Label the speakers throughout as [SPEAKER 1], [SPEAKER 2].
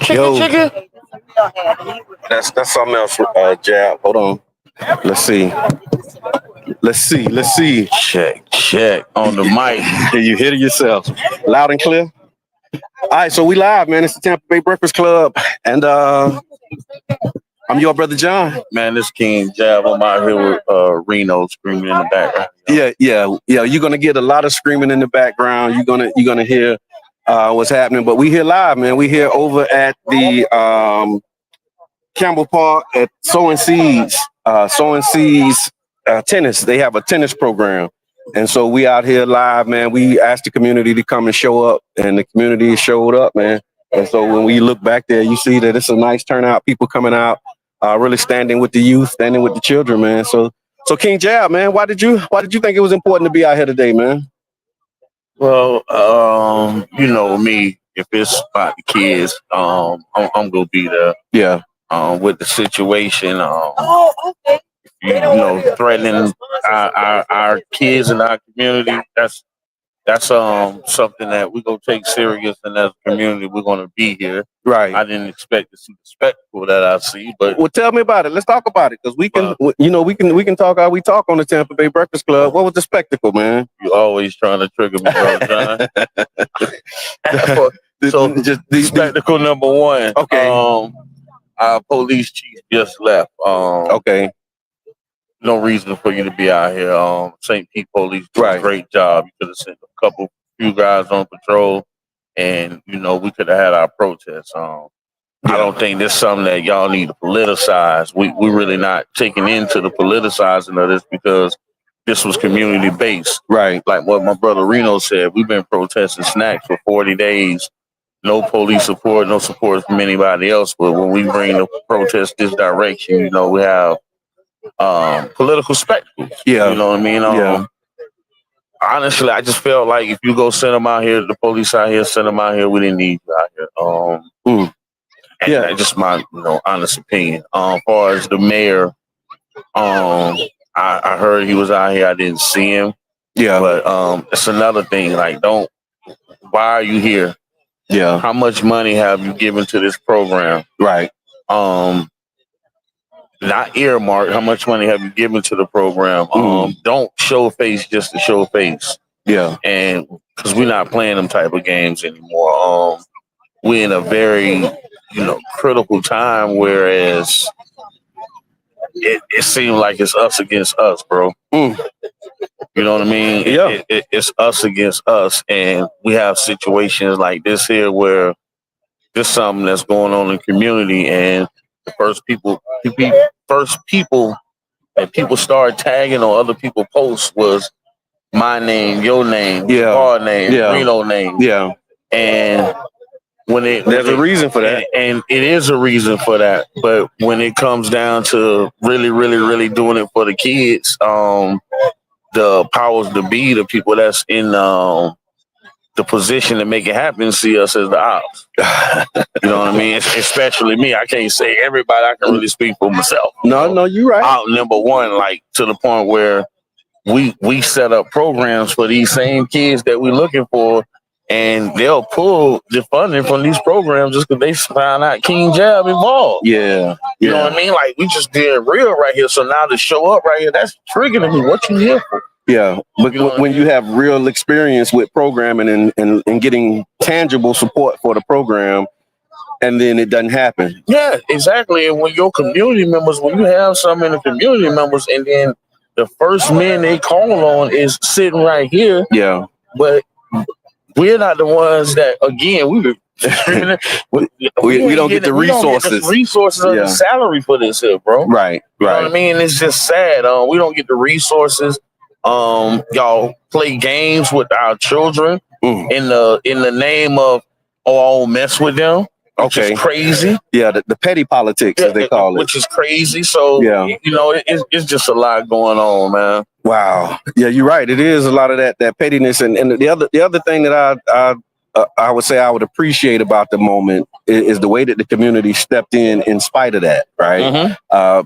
[SPEAKER 1] Chicken. That's something else. Jab. Hold on. Let's see.
[SPEAKER 2] Check on the mic.
[SPEAKER 1] Can you hear yourself? Loud and clear. All right, so we live, man. It's the Tampa Bay Breakfast Club, and I'm your brother John.
[SPEAKER 2] Man, this King Jab. I'm out here with Reno screaming in the background.
[SPEAKER 1] Yeah. You're gonna get a lot of screaming in the background. You're gonna hear what's happening. But we here live, man. We here over at the Campbell Park at Sowing Seeds. Tennis. They have a tennis program. And so we out here live, man. We asked the community to come and show up, and the community showed up, man. And so when we look back there, you see that it's a nice turnout. People coming out, really standing with the youth, standing with the children, man. So King Jab, man, why did you think it was important to be out here today, man?
[SPEAKER 2] Well, you know me. If it's about the kids, I'm gonna be there.
[SPEAKER 1] Yeah.
[SPEAKER 2] With the situation, threatening our kids in our community. That's something that we're gonna take serious, and as a community, we're gonna be here.
[SPEAKER 1] Right.
[SPEAKER 2] I didn't expect to see the spectacle that I see, but
[SPEAKER 1] well, tell me about it. Let's talk about it, because we can talk how we talk on the Tampa Bay Breakfast Club. What was the spectacle, man?
[SPEAKER 2] You always trying to trigger me, brother John. So, spectacle number one.
[SPEAKER 1] Okay.
[SPEAKER 2] Our police chief just left.
[SPEAKER 1] Okay.
[SPEAKER 2] No reason for you to be out here. St. Pete Police did a great job. You could have sent a few guys on patrol, and we could have had our protests. I don't think this is something that y'all need to politicize. We're really not taking into the politicizing of this, because this was community based.
[SPEAKER 1] Right.
[SPEAKER 2] Like what my brother Reno said, we've been protesting snacks for 40 days. No police support, no support from anybody else. But when we bring the protest this direction, we have political spectacles.
[SPEAKER 1] Yeah.
[SPEAKER 2] You know what I mean?
[SPEAKER 1] Yeah.
[SPEAKER 2] Honestly, I just felt like if you go send them out here, the police out here, send them out here, we didn't need you out here. Yeah, that's just my honest opinion. As far as the mayor, I heard he was out here. I didn't see him.
[SPEAKER 1] Yeah.
[SPEAKER 2] But it's another thing. Like, why are you here?
[SPEAKER 1] Yeah.
[SPEAKER 2] How much money have you given to this program?
[SPEAKER 1] Right.
[SPEAKER 2] Not earmarked. How much money have you given to the program? Don't show face just to show face.
[SPEAKER 1] Yeah.
[SPEAKER 2] And because we're not playing them type of games anymore. We're in a very, critical time, whereas it seems like it's us against us, bro. You know what I mean?
[SPEAKER 1] Yeah.
[SPEAKER 2] It's us against us, and we have situations like this here where there's something that's going on in the community, and the first people that people started tagging on other people's posts was my name, your name, our name, Reno name.
[SPEAKER 1] Yeah.
[SPEAKER 2] And
[SPEAKER 1] there's a reason for that.
[SPEAKER 2] And it is a reason for that. But when it comes down to really, really, really doing it for the kids, the powers to be, the people that's in the position to make it happen, see us as the ops. You know what I mean? Especially me. I can't say everybody. I can really speak for myself.
[SPEAKER 1] No, you're right.
[SPEAKER 2] Out number one, like to the point where we set up programs for these same kids that we're looking for, and they'll pull the funding from these programs just because they found out King Jab involved.
[SPEAKER 1] Yeah.
[SPEAKER 2] You know what I mean? Like, we just did real right here. So now to show up right here, that's triggering me. What you here for?
[SPEAKER 1] Yeah. But when you have real experience with programming and getting tangible support for the program, and then it doesn't happen.
[SPEAKER 2] Yeah, exactly. And when your community members, when you have some in the community members, and then the first man they call on is sitting right here.
[SPEAKER 1] Yeah.
[SPEAKER 2] But we're not the ones that, again, we
[SPEAKER 1] don't get the resources.
[SPEAKER 2] We don't get the resources or the salary for this here, bro.
[SPEAKER 1] Right.
[SPEAKER 2] You know what I mean? It's just sad. We don't get the resources. Y'all play games with our children in the name of, I won't mess with them. Which is crazy.
[SPEAKER 1] Yeah, the petty politics, as they call it.
[SPEAKER 2] Which is crazy. So, it's just a lot going on, man.
[SPEAKER 1] Wow. Yeah, you're right. It is a lot of that pettiness. And the other thing that I would say I would appreciate about the moment is the way that the community stepped in spite of that, right?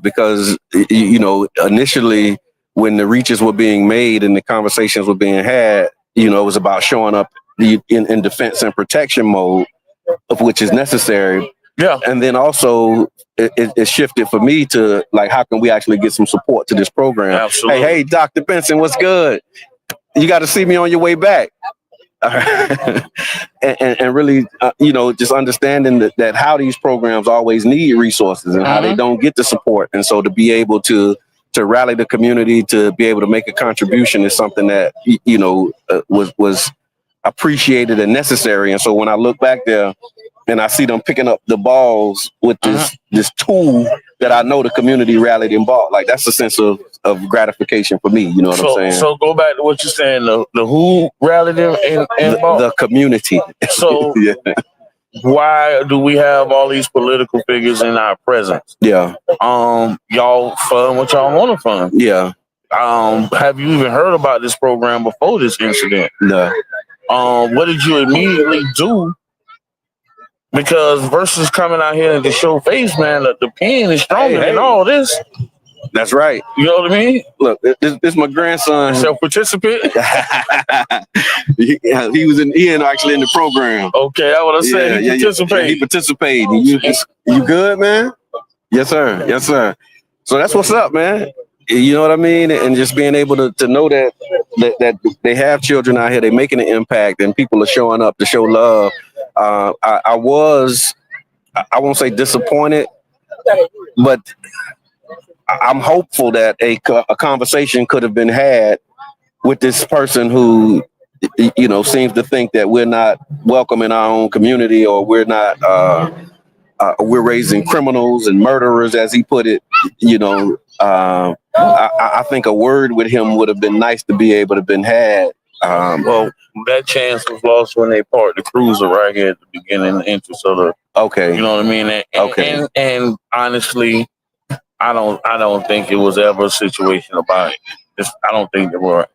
[SPEAKER 1] Because, initially when the reaches were being made and the conversations were being had, it was about showing up in defense and protection mode, of which is necessary.
[SPEAKER 2] Yeah.
[SPEAKER 1] And then also it shifted for me to like, how can we actually get some support to this program?
[SPEAKER 2] Absolutely.
[SPEAKER 1] Hey, Dr. Benson, what's good? You got to see me on your way back. and really, just understanding that how these programs always need resources and how they don't get the support. And so to be able to rally the community, to be able to make a contribution is something that, was appreciated and necessary. And so when I look back there and I see them picking up the balls with this tool that I know the community rallied and bought, like that's a sense of gratification for me. You know what I'm saying?
[SPEAKER 2] So go back to what you're saying. The who rallied and bought?
[SPEAKER 1] The community.
[SPEAKER 2] So
[SPEAKER 1] yeah.
[SPEAKER 2] Why do we have all these political figures in our presence?
[SPEAKER 1] Yeah.
[SPEAKER 2] Y'all fund what y'all want to fund.
[SPEAKER 1] Yeah.
[SPEAKER 2] Have you even heard about this program before this incident?
[SPEAKER 1] No.
[SPEAKER 2] What did you immediately do? Because versus coming out here and to show face, man, the pen is stronger than all this.
[SPEAKER 1] That's right.
[SPEAKER 2] You know what I mean?
[SPEAKER 1] Look, this my grandson.
[SPEAKER 2] Self-participant?
[SPEAKER 1] he was actually in the program.
[SPEAKER 2] Okay, I want to say he participated.
[SPEAKER 1] He participated. You good, man? Yes, sir. Yes, sir. So that's what's up, man. You know what I mean? And just being able to know that they have children out here, they're making an impact, and people are showing up to show love. I won't say disappointed, but I'm hopeful that a conversation could have been had with this person who, seems to think that we're not welcome in our own community, or we're not, we're raising criminals and murderers, as he put it. I think a word with him would have been nice to be able to have been had.
[SPEAKER 2] Well, that chance was lost when they parked the cruiser right here at the beginning of the entrance of the.
[SPEAKER 1] Okay.
[SPEAKER 2] You know what I mean? And honestly, I don't think it was ever a situation about it. I don't think they were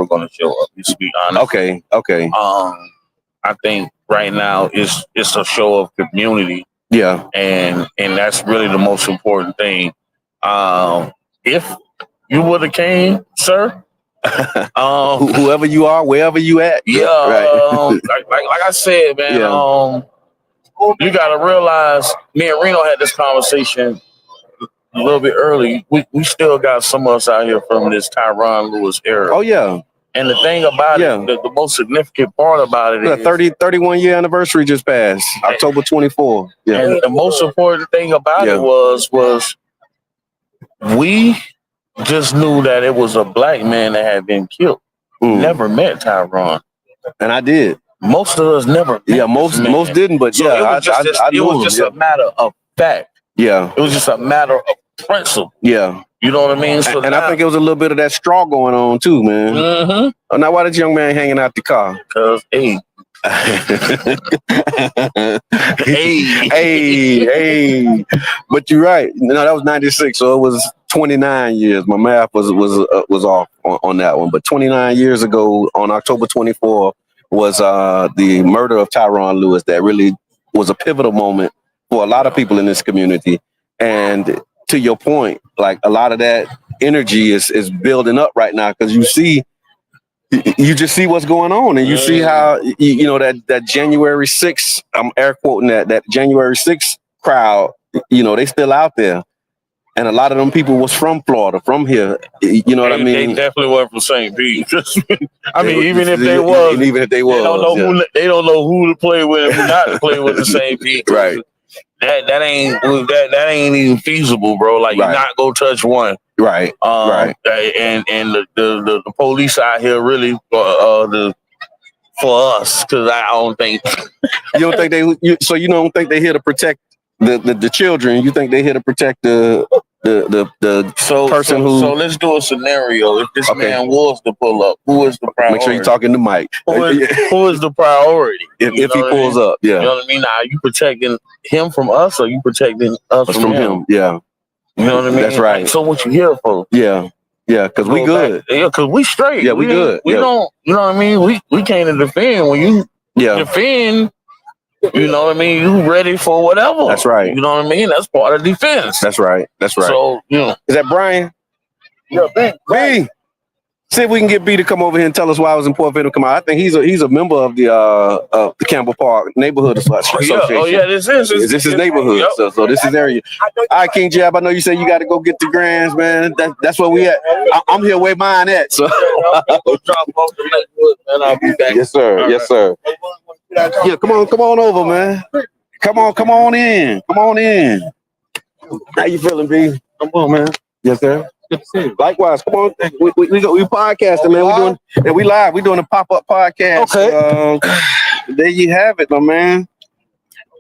[SPEAKER 2] going to show up. To be honest.
[SPEAKER 1] Okay.
[SPEAKER 2] I think right now it's a show of community.
[SPEAKER 1] Yeah.
[SPEAKER 2] And that's really the most important thing. If you would have came, sir.
[SPEAKER 1] Whoever you are, wherever you at.
[SPEAKER 2] Yeah.
[SPEAKER 1] Right.
[SPEAKER 2] like I said, man.
[SPEAKER 1] Yeah.
[SPEAKER 2] You got to realize, me and Reno had this conversation a little bit early. We still got some of us out here from this Tyron Lewis era.
[SPEAKER 1] Oh yeah.
[SPEAKER 2] And the thing about it, the most significant part about it is
[SPEAKER 1] 31 year anniversary just passed, October 24th. Yeah.
[SPEAKER 2] And the most important thing about it was we just knew that it was a black man that had been killed. Never met Tyron.
[SPEAKER 1] And I did.
[SPEAKER 2] Most of us never met
[SPEAKER 1] most didn't, but
[SPEAKER 2] so
[SPEAKER 1] I
[SPEAKER 2] it was just a matter of fact.
[SPEAKER 1] Yeah.
[SPEAKER 2] It was just a matter of principle.
[SPEAKER 1] Yeah.
[SPEAKER 2] You know what I mean? So
[SPEAKER 1] I think it was a little bit of that straw going on too, man. Mm-hmm. Now, why this young man hanging out the car?
[SPEAKER 2] Because, hey.
[SPEAKER 1] hey. But you're right. No, that was 96, so it was 29 years. My math was off on that one. But 29 years ago, on October 24th, was the murder of Tyron Lewis. That really was a pivotal moment for a lot of people in this community. And to your point, like a lot of that energy is building up right now, because you just see what's going on, and you see how that January 6th, I'm air quoting that January 6th crowd, they still out there. And a lot of them people was from Florida, from here. You know what I mean?
[SPEAKER 2] They definitely weren't from St. Pete. Even if they was, they don't know who to play with and who not to play with in St. Pete.
[SPEAKER 1] Right.
[SPEAKER 2] That ain't even feasible, bro. Like, you're not gonna touch one.
[SPEAKER 1] Right. Right.
[SPEAKER 2] And the police out here really for us, because I don't think
[SPEAKER 1] you don't think you don't think they're here to protect the children. You think they're here to protect the person who.
[SPEAKER 2] So let's do a scenario. If this man was to pull up, who is the priority?
[SPEAKER 1] Make sure you're talking to Mike.
[SPEAKER 2] Who is the priority?
[SPEAKER 1] If he pulls up, yeah.
[SPEAKER 2] You know what I mean? Now, are you protecting him from us, or are you protecting us from him?
[SPEAKER 1] Yeah.
[SPEAKER 2] You know what I mean?
[SPEAKER 1] That's right.
[SPEAKER 2] Like, so what you here for?
[SPEAKER 1] Yeah. Yeah, because we good.
[SPEAKER 2] Because we straight.
[SPEAKER 1] Yeah, we good.
[SPEAKER 2] We don't, you know what I mean? We came to defend. When you defend, you know what I mean? You ready for whatever.
[SPEAKER 1] That's right.
[SPEAKER 2] You know what I mean? That's part of defense.
[SPEAKER 1] That's right.
[SPEAKER 2] So,
[SPEAKER 1] Is that Brian?
[SPEAKER 2] Yeah, B.
[SPEAKER 1] See if we can get B to come over here and tell us why it was important for him to come out. I think he's a member of the Campbell Park Neighborhood Association.
[SPEAKER 2] Oh yeah, this is
[SPEAKER 1] His neighborhood.
[SPEAKER 2] Yep.
[SPEAKER 1] So this is area. All right, King Jab, I know you say you got to go get the grands, man. That's where we at. I'm here where mine at. So
[SPEAKER 2] and I'll be back.
[SPEAKER 1] yes, sir.
[SPEAKER 2] All
[SPEAKER 1] Yes, sir. Yeah, come on over, man. Come on in. How you feeling, B? Come on, man. Yes, sir.
[SPEAKER 3] Good to see you.
[SPEAKER 1] Likewise, come on. We podcasting, man. We live. We doing a pop-up podcast.
[SPEAKER 3] Okay.
[SPEAKER 1] There you have it, my man.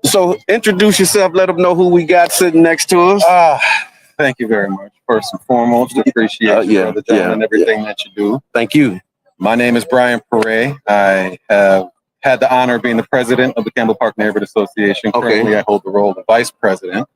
[SPEAKER 1] So introduce yourself. Let them know who we got sitting next to us.
[SPEAKER 3] Thank you very much. First and foremost, appreciate you, Brother John, and everything that you do.
[SPEAKER 1] Thank you.
[SPEAKER 3] My name is Brian Perret. I have had the honor of being the president of the Campbell Park Neighborhood Association.
[SPEAKER 1] Okay.
[SPEAKER 3] Currently, I hold the role of vice president.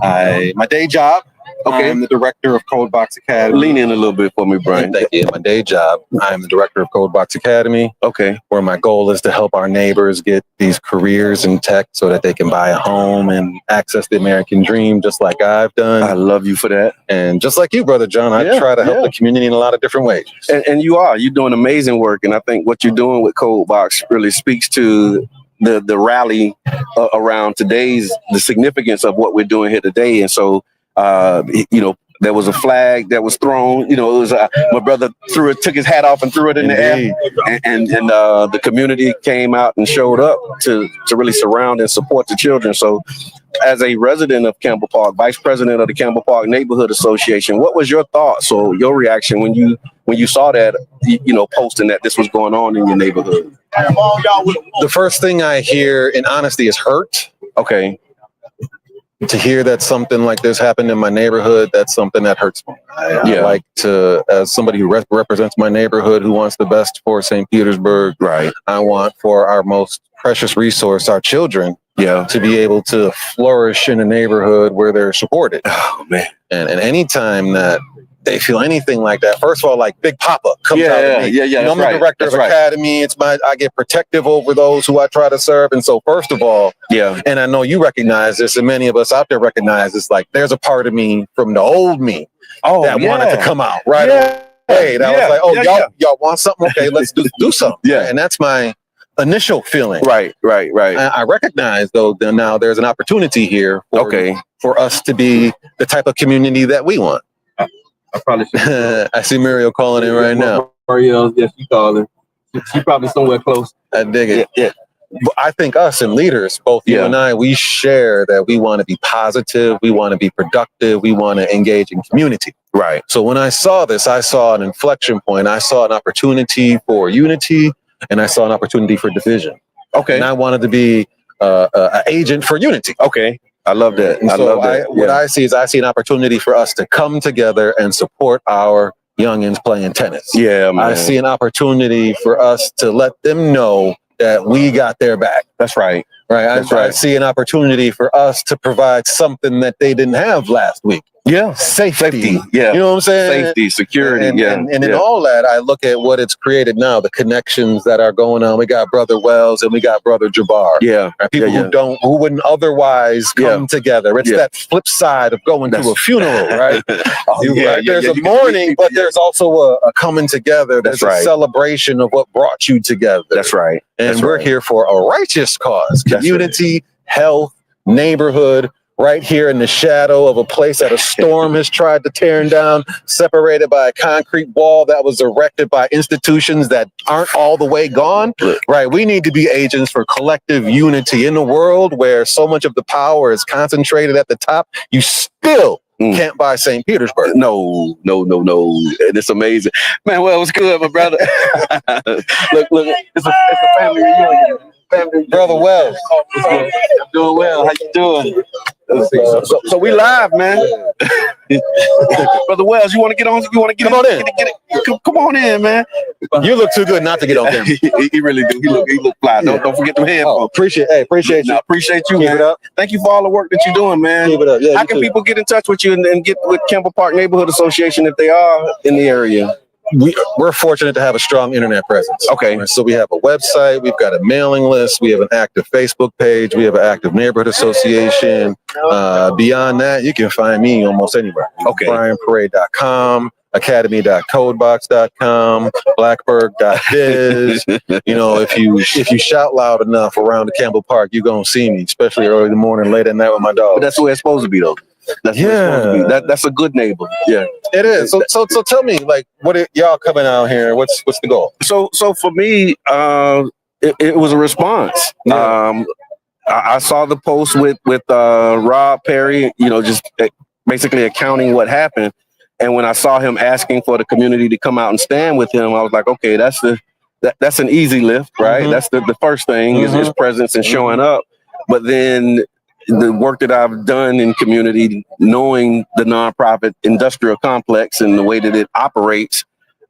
[SPEAKER 3] My day job, I'm the director of Code Box Academy.
[SPEAKER 1] Lean in a little bit for me, Brian.
[SPEAKER 3] Thank you. My day job, I am the director of Code Box Academy.
[SPEAKER 1] Okay.
[SPEAKER 3] Where my goal is to help our neighbors get these careers in tech so that they can buy a home and access the American dream, just like I've done.
[SPEAKER 1] I love you for that.
[SPEAKER 3] And just like you, Brother John, I try to help the community in a lot of different ways.
[SPEAKER 1] And you're doing amazing work. And I think what you're doing with Code Box really speaks to the rally around the significance of what we're doing here today. And so, there was a flag that was thrown. It was my brother took his hat off and threw it in the air, and the community came out and showed up to really surround and support the children. So, as a resident of Campbell Park, vice president of the Campbell Park Neighborhood Association, what was your thoughts or your reaction when you saw that posting that this was going on in your neighborhood?
[SPEAKER 3] The first thing I hear, in honesty, is hurt.
[SPEAKER 1] Okay.
[SPEAKER 3] To hear that something like this happened in my neighborhood, that's something that hurts me. I like to, as somebody who represents my neighborhood, who wants the best for St. Petersburg,
[SPEAKER 1] right? I
[SPEAKER 3] want for our most precious resource, our children, to be able to flourish in a neighborhood where they're supported.
[SPEAKER 1] Oh, man.
[SPEAKER 3] And anytime that they feel anything like that, first of all, like Big Papa comes out of me. I'm the director of Academy. I get protective over those who I try to serve. And so first of all, and I know you recognize this, and many of us out there recognize this, like there's a part of me from the old me that wanted to come out right away. That was like, y'all want something? Okay, let's do something. And that's my initial feeling. Right. I recognize though that now there's an opportunity here for us to be the type of community that we want.
[SPEAKER 1] I probably should.
[SPEAKER 3] I see Muriel calling in right now.
[SPEAKER 1] Muriel, yes, she calling. She probably somewhere close.
[SPEAKER 3] I dig it. Yeah. But I think us and leaders, both you and I, we share that we want to be positive, we want to be productive, we want to engage in community. Right. So when I saw this, I saw an inflection point. I saw an opportunity for unity, and I saw an opportunity for division. Okay. And I wanted to be an agent for unity. Okay. I love that. What I see is an opportunity for us to come together and support our youngins playing tennis. Yeah, man. I see an opportunity for us to let them know that we got their back. That's right. I see an opportunity for us to provide something that they didn't have last week. Yeah. Safety. Yeah. You know what I'm saying? Safety, security. And in all that, I look at what it's created now, the connections that are going on. We got Brother Wells and we got Brother Jabbar. Yeah. Right? People who wouldn't otherwise come together. It's that flip side of going to a funeral, right? There's a mourning, but there's also a coming together. There's a celebration of what brought you together. That's right. And we're here for a righteous cause. Community, health, neighborhood, right here in the shadow of a place that a storm has tried to tear down, separated by a concrete wall that was erected by institutions that aren't all the way gone. Right. We need to be agents for collective unity in a world where so much of the power is concentrated at the top. You still can't buy St. Petersburg. No. It's amazing. Man, well, it was good, my brother. look, it's a family reunion. Brother Wells. I'm doing well. How you doing? So we live, man. Brother Wells, you want to get on? You want to get on in? Come on in, man. You look too good not to get on camera. He really do. He look fly. Don't forget them headphones. Appreciate you. I appreciate you, man. Keep it up. Thank you for all the work that you're doing, man. Keep it up. How can people get in touch with you and get with Campbell Park Neighborhood Association if they are in the area? We're fortunate to have a strong internet presence. Okay. So we have a website, we've got a mailing list, we have an active Facebook page, we have an active neighborhood association. Beyond that, you can find me almost anywhere. Okay. BrianPerret.com. academy.codebox.com, blackberg.biz. If you shout loud enough around the Campbell Park, you're gonna see me, especially early in the morning, late at night with my dog.
[SPEAKER 1] But that's the way it's supposed to be, though. That's what it's supposed to be. That's a good neighbor. Yeah,
[SPEAKER 3] it is. So tell me, like, what are y'all coming out here? What's the goal?
[SPEAKER 1] So for me, it was a response.
[SPEAKER 3] Yeah.
[SPEAKER 1] I saw the post with Rob Perry, just basically accounting what happened. And when I saw him asking for the community to come out and stand with him, I was like, okay, that's an easy lift, right?
[SPEAKER 3] Mm-hmm.
[SPEAKER 1] That's the first thing is his presence and showing up. But then the work that I've done in community, knowing the nonprofit industrial complex and the way that it operates,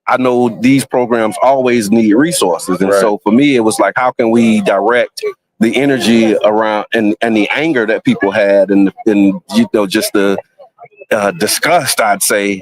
[SPEAKER 1] I know these programs always need resources. And so for me, it was like, how can we direct the energy around and the anger that people had and just the disgust, I'd say,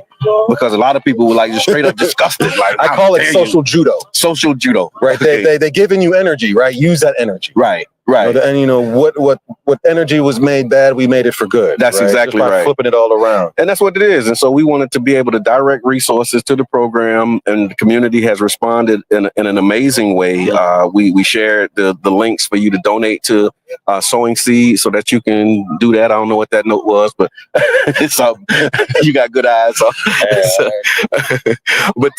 [SPEAKER 1] because a lot of people were like just straight up disgusted. Like,
[SPEAKER 3] I call it social judo.
[SPEAKER 1] Social judo.
[SPEAKER 3] Right. They giving you energy, right? Use that energy.
[SPEAKER 1] Right.
[SPEAKER 3] And what energy was made bad, we made it for good.
[SPEAKER 1] That's exactly
[SPEAKER 3] just by
[SPEAKER 1] right.
[SPEAKER 3] Flipping it all around.
[SPEAKER 1] And that's what it is. And so we wanted to be able to direct resources to the program, and the community has responded in an amazing way. We shared the links for you to donate to Sowing Seeds so that you can do that. I don't know what that note was, but so you got good eyes. But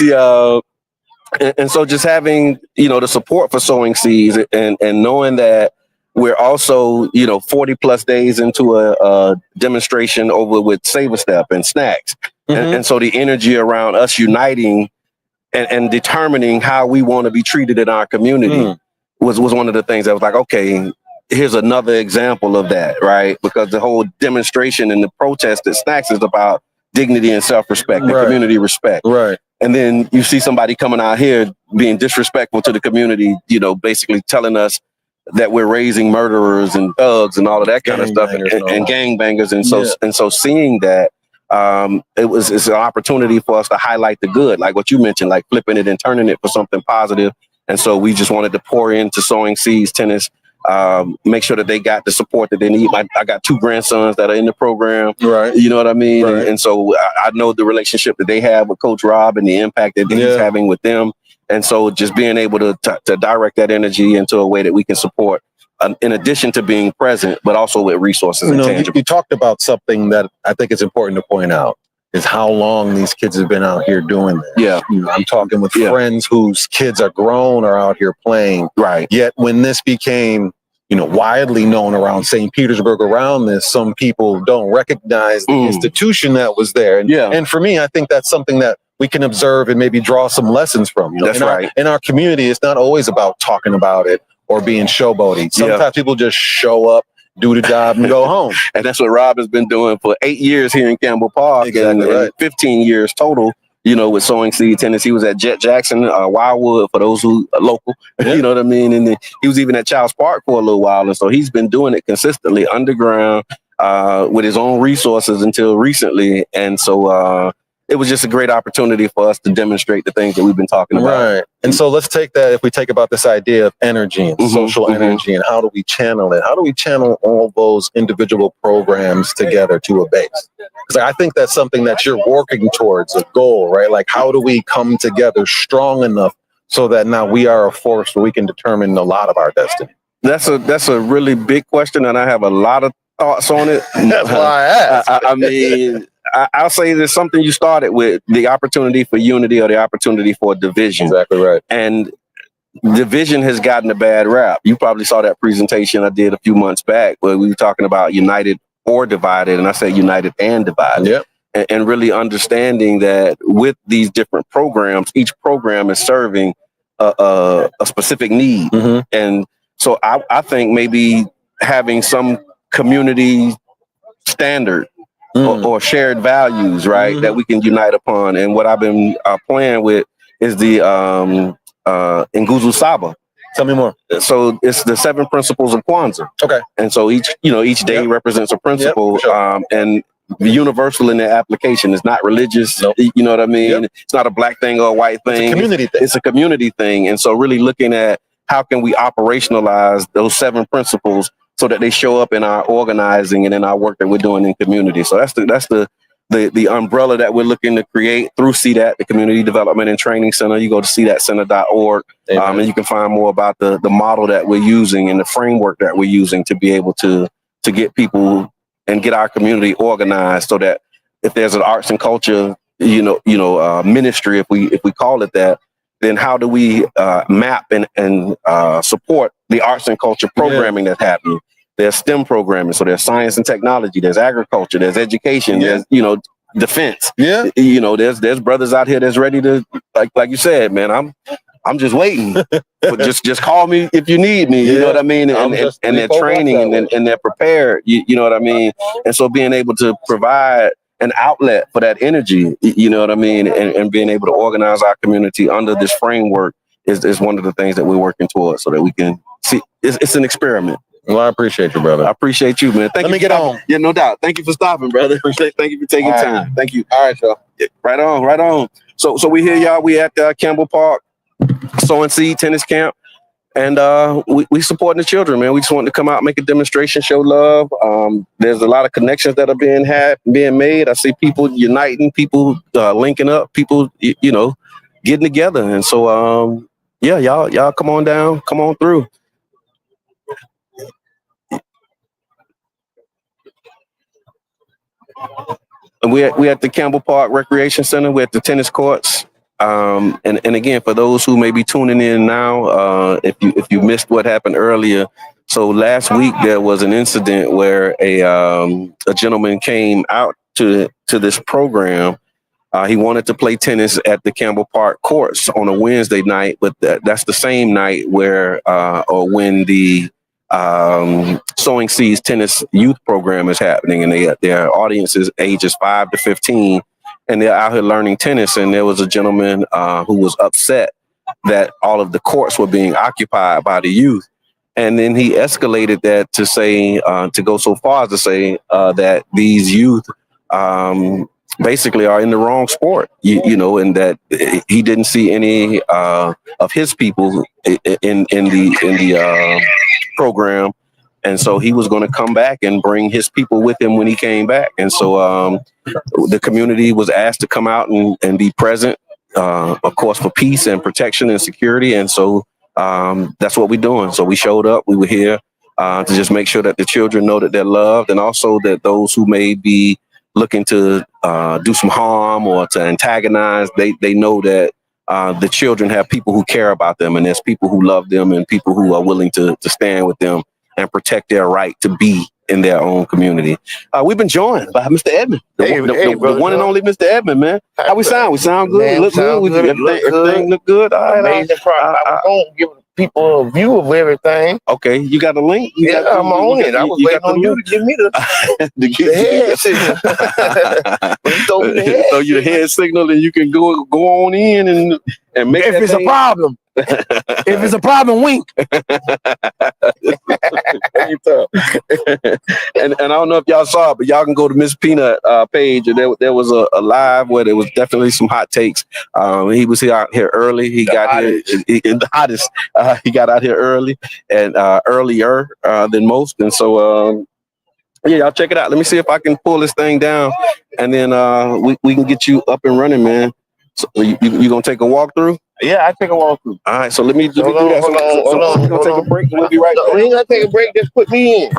[SPEAKER 1] and so just having, the support for Sowing Seeds and knowing that we're also, 40 plus days into a demonstration over with Save a Step and snacks. And so the energy around us uniting and determining how we want to be treated in our community was one of the things that was like, okay, here's another example of that, right? Because the whole demonstration and the protest at snacks is about dignity and self-respect and community respect.
[SPEAKER 3] Right.
[SPEAKER 1] And then you see somebody coming out here being disrespectful to the community, basically telling us that we're raising murderers and thugs and all of that kind of stuff and gangbangers. And so seeing that, it's an opportunity for us to highlight the good, like what you mentioned, like flipping it and turning it for something positive. And so we just wanted to pour into Sowing Seeds Tennis, make sure that they got the support that they need. I got 2 grandsons that are in the program.
[SPEAKER 3] Right.
[SPEAKER 1] You know what I mean?
[SPEAKER 3] Right.
[SPEAKER 1] And so I know the relationship that they have with Coach Rob and the impact that he's having with them. And so just being able to direct that energy into a way that we can support, in addition to being present, but also with resources and tangible.
[SPEAKER 3] You talked about something that I think is important to point out, is how long these kids have been out here doing this.
[SPEAKER 1] Yeah.
[SPEAKER 3] I'm talking with friends whose kids are grown or out here playing.
[SPEAKER 1] Right.
[SPEAKER 3] Yet when this became, widely known around St. Petersburg, around this, some people don't recognize the institution that was there. And for me, I think that's something that we can observe and maybe draw some lessons from.
[SPEAKER 1] That's right.
[SPEAKER 3] In our community, it's not always about talking about it or being showboaty. Sometimes people just show up, do the job, and go home.
[SPEAKER 1] And that's what Rob has been doing for 8 years here in Campbell Park, and 15 years total. With Sowing Seed Tennis. He was at Jet Jackson, Wildwood, for those who are local. You know what I mean? And then he was even at Childs Park for a little while. And so he's been doing it consistently underground with his own resources until recently. And so it was just a great opportunity for us to demonstrate the things that we've been talking about.
[SPEAKER 3] Right. And so let's take that, if we take about this idea of energy and social energy, and how do we channel it? How do we channel all those individual programs together to a base? Because I think that's something that you're working towards, a goal, right? Like, how do we come together strong enough so that now we are a force where we can determine a lot of our destiny?
[SPEAKER 1] That's a really big question, and I have a lot of thoughts on it.
[SPEAKER 3] That's why I asked.
[SPEAKER 1] I mean, I'll say there's something you started with, the opportunity for unity or the opportunity for division.
[SPEAKER 3] Exactly right.
[SPEAKER 1] And division has gotten a bad rap. You probably saw that presentation I did a few months back where we were talking about united or divided, and I said united and divided.
[SPEAKER 3] Yep.
[SPEAKER 1] And really understanding that with these different programs, each program is serving a specific need. And so I think maybe having some community standard or shared values, right, that we can unite upon. And what I've been playing with is the Nguzu Saba.
[SPEAKER 3] Tell me more.
[SPEAKER 1] So it's the 7 principles of Kwanzaa.
[SPEAKER 3] Okay.
[SPEAKER 1] And so each day represents a principle, and universal in their application. It's not religious. You know what I mean? It's not a black thing or a white thing.
[SPEAKER 3] It's a community thing.
[SPEAKER 1] It's a community thing. And so really looking at how can we operationalize those 7 principles so that they show up in our organizing and in our work that we're doing in community. So that's the the umbrella that we're looking to create through CDAT, the Community Development and Training Center. You go to cdatcenter.org, and you can find more about the model that we're using and the framework that we're using to be able to get people and get our community organized, so that if there's an arts and culture, ministry, if we call it that, then how do we map and support the arts and culture programming that's happening? There's STEM programming, so there's science and technology, there's agriculture, there's education, there's defense. There's brothers out here that's ready to, like you said, man. I'm just waiting. But just call me if you need me. You know what I mean? And they're training and they're prepared. You know what I mean? And so being able to provide an outlet for that energy, you know what I mean? And being able to organize our community under this framework is one of the things that we're working towards, so that we can see it's an experiment.
[SPEAKER 3] Well, I appreciate you, brother.
[SPEAKER 1] I appreciate you, man.
[SPEAKER 3] Let me get on.
[SPEAKER 1] Yeah, no doubt. Thank you for stopping, brother. Thank you for taking time. Thank you.
[SPEAKER 3] All right, y'all.
[SPEAKER 1] Right on. So we here, y'all. We at Campbell Park Sowing Seed Tennis Camp, and we supporting the children, man. We just want to come out, make a demonstration, show love. There's a lot of connections that are being made. I see people uniting, people linking up, people getting together, and so y'all come on down, come on through. And we at the Campbell Park Recreation Center. We're at the tennis courts. And again, for those who may be tuning in now, if you missed what happened earlier, so last week there was an incident where a gentleman came out to this program. He wanted to play tennis at the Campbell Park courts on a Wednesday night, but that's the same night where or when the Sowing Seeds Tennis Youth Program is happening, and their audience is ages 5 to 15, and they're out here learning tennis. And there was a gentleman who was upset that all of the courts were being occupied by the youth, and then he escalated that to say to go so far as to say that these youth basically are in the wrong sport, and that he didn't see any of his people in the program, and so he was going to come back and bring his people with him when he came back. And so the community was asked to come out and be present, of course, for peace and protection and security. And so that's what we're doing. So we showed up. We were here to just make sure that the children know that they're loved, and also that those who may be looking to do some harm or to antagonize, they know that the children have people who care about them, and there's people who love them and people who are willing to stand with them and protect their right to be in their own community. We've been joined by Mr. Edmond, the one and only Mr. Edmond, man. How we sound? We sound good. Man, look good. Everything look good. All right.
[SPEAKER 4] Amazing product. I won't give people a view of everything.
[SPEAKER 1] Okay, you got a link?
[SPEAKER 4] I'm on it. I was waiting on you to give me the head signal.
[SPEAKER 1] So your head signal, and you can go on in and make.
[SPEAKER 4] If it's a problem, if it's a problem, wink.
[SPEAKER 1] And I don't know if y'all saw it, but y'all can go to Miss Peanut page, and there was a live where there was definitely some hot takes. He was out here early. He got here the hottest. He got out here early and earlier than most, and so y'all check it out. Let me see if I can pull this thing down, and then we can get you up and running, man. So you gonna take a walk through?
[SPEAKER 4] Yeah, I take a walk through.
[SPEAKER 1] All right, so let me do that.
[SPEAKER 4] Hold on.
[SPEAKER 1] We're gonna take a break. We'll be right back.
[SPEAKER 4] We ain't gonna take a break. Just put me in.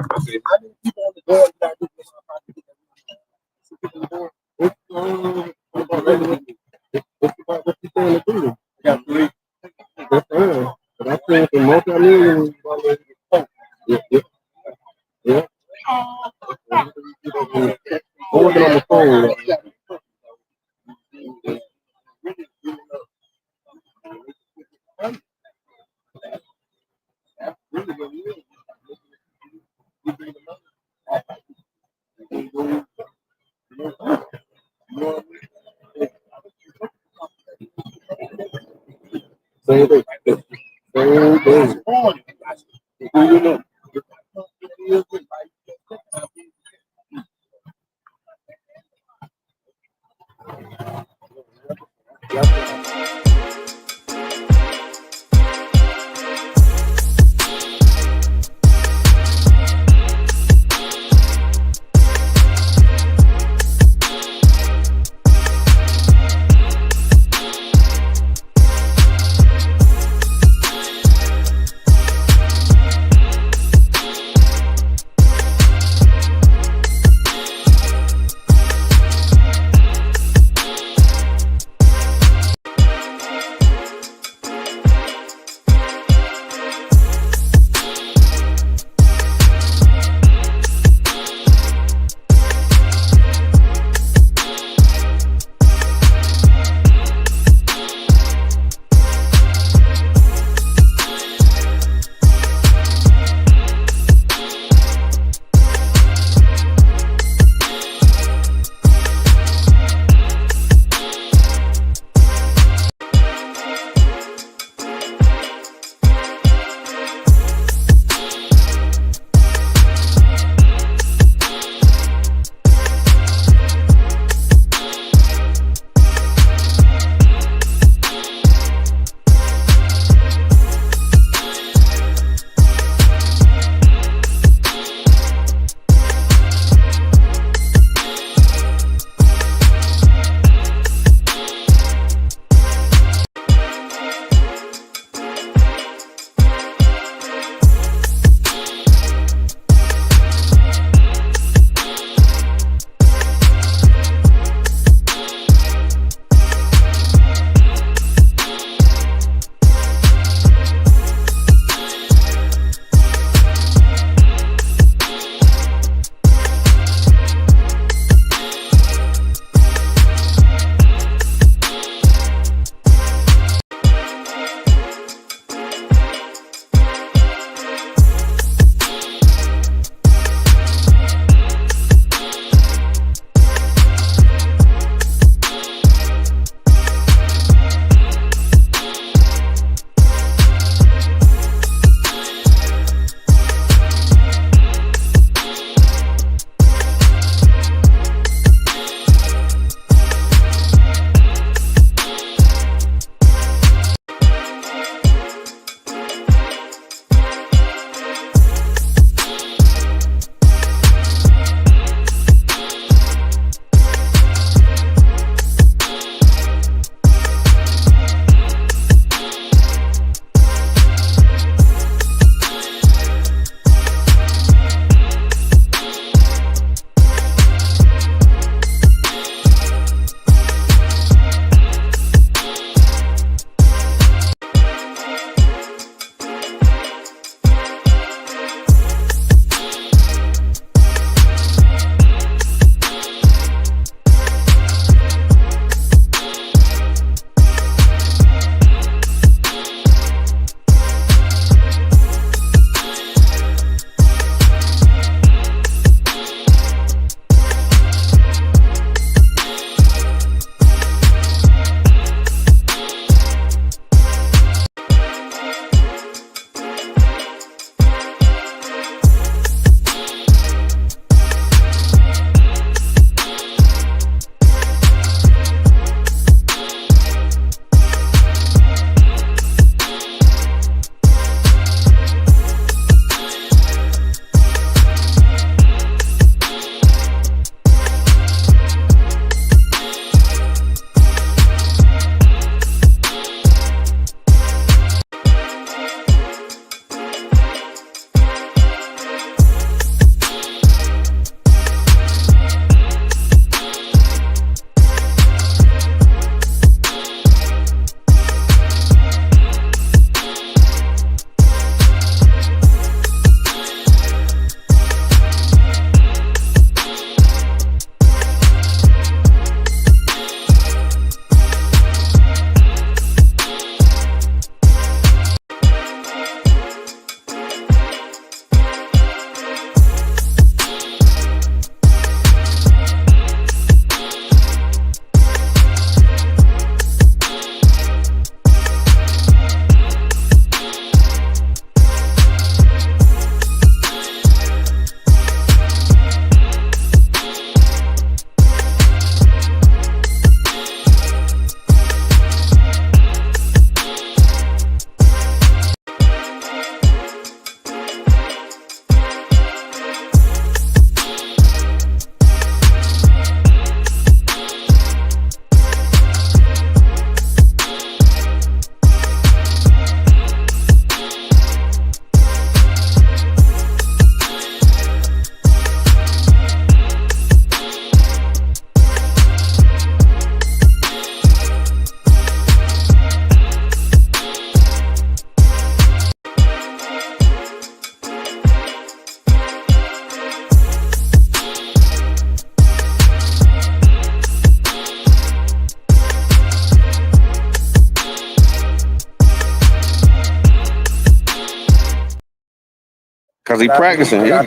[SPEAKER 1] How's he practicing? Yeah.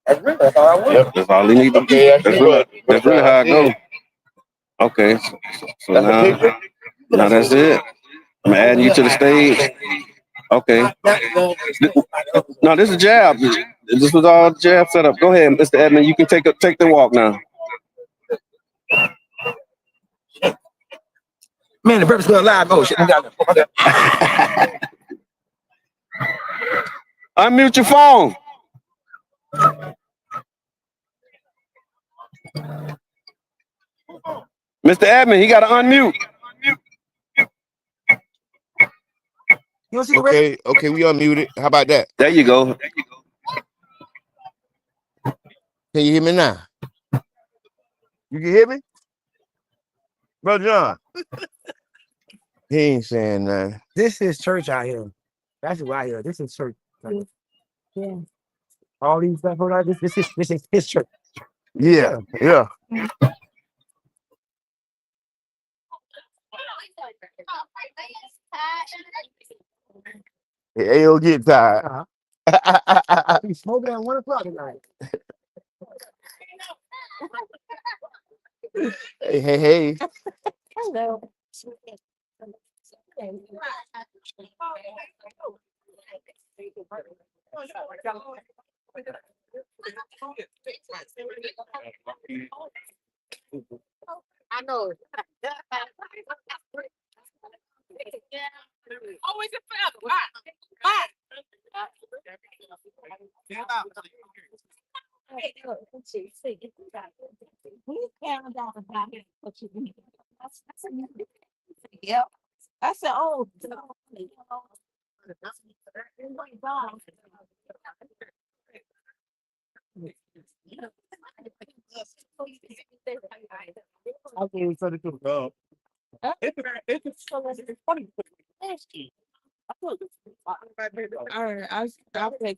[SPEAKER 4] That's all I want.
[SPEAKER 1] Yep, that's all he need to do. That's really how I go. Okay, so now that's it. I'm adding you to the stage. Okay. No, this is jab. This was all jab setup. Go ahead, Mr. Edmond. You can take the walk now.
[SPEAKER 4] Man, the Breakfast Club live. Oh shit!
[SPEAKER 1] Unmute your phone. Mr. Edmond, he got to unmute.
[SPEAKER 5] Okay, we unmuted. How about that?
[SPEAKER 1] There you go.
[SPEAKER 5] Can you hear me now? You can hear me? Brother John. He ain't saying nothing.
[SPEAKER 6] This is church out here. That's what I hear. This is church. Yeah. All these stuff, this is his church.
[SPEAKER 5] Yeah. Hey, he'll get tired.
[SPEAKER 6] He's smoking at 1 o'clock tonight.
[SPEAKER 5] Hey.
[SPEAKER 6] Hello. I know. Always a feather. Why? Yep. I said, oh. Okay, so the two. It's funny. All right, I'll play.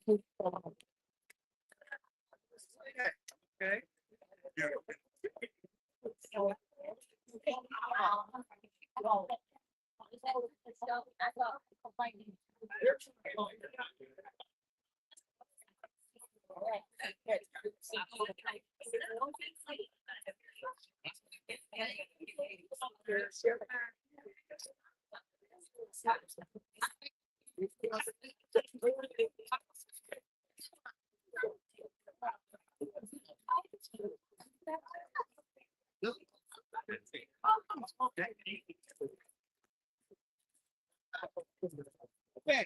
[SPEAKER 6] Okay.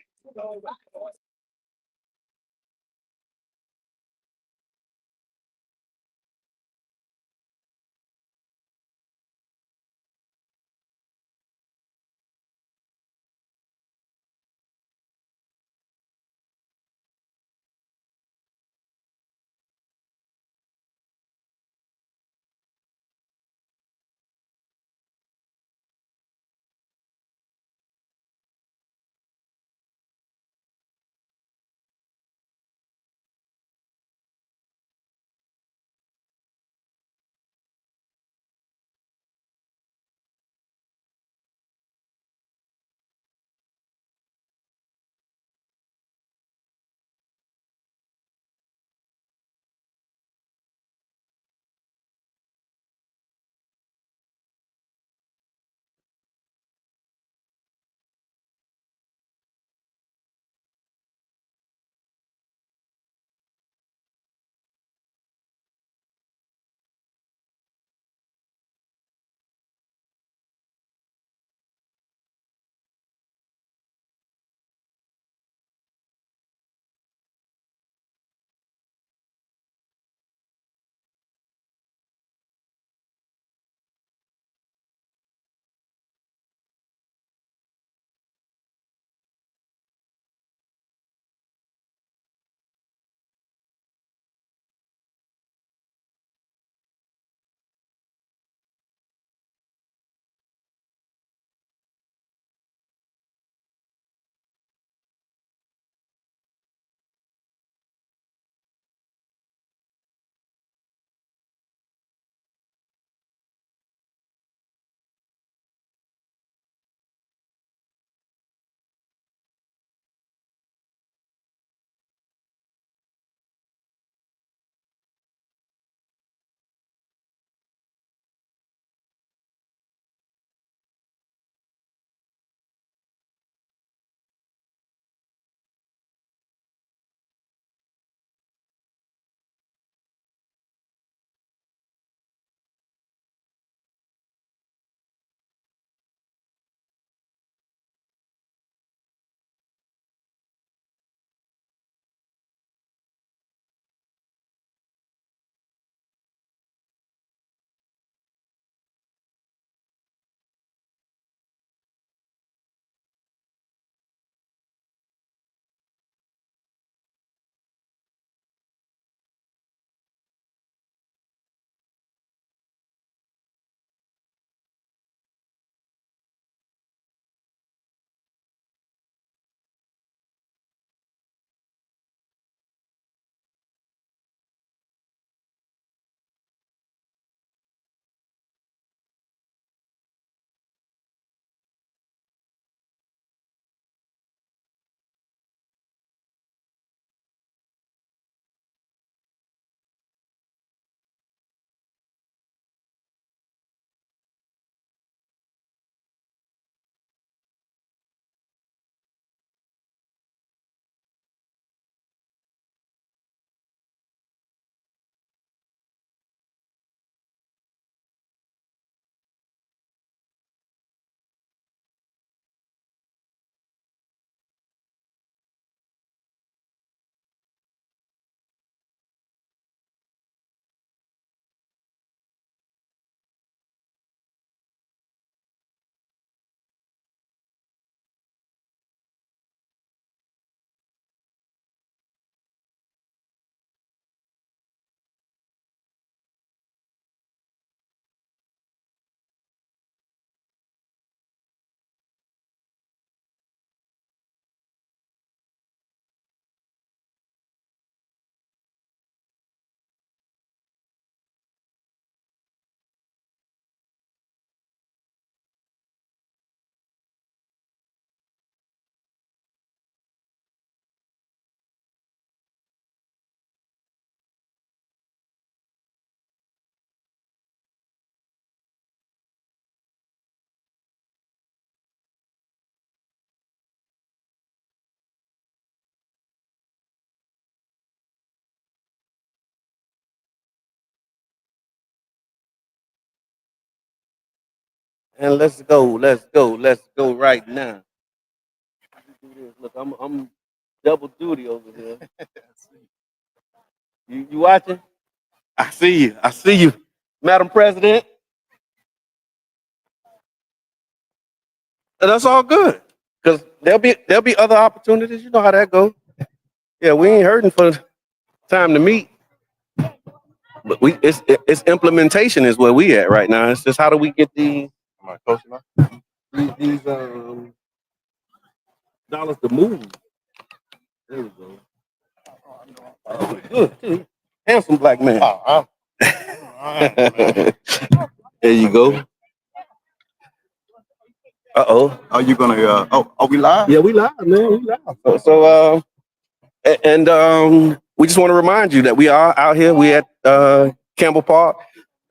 [SPEAKER 1] And let's go right now. Look, I'm double duty over here. You watching? I see you, Madam President. And that's all good, because there'll be other opportunities. You know how that goes. Yeah, we ain't hurting for time to meet, but it's implementation is where we at right now. It's just how do we get these dollars to move? There we go. Oh, good too. Handsome black man. There you go.
[SPEAKER 4] Are you gonna? Are we live?
[SPEAKER 1] Yeah, we live, man. We live. We just want to remind you that we are out here. We at Campbell Park,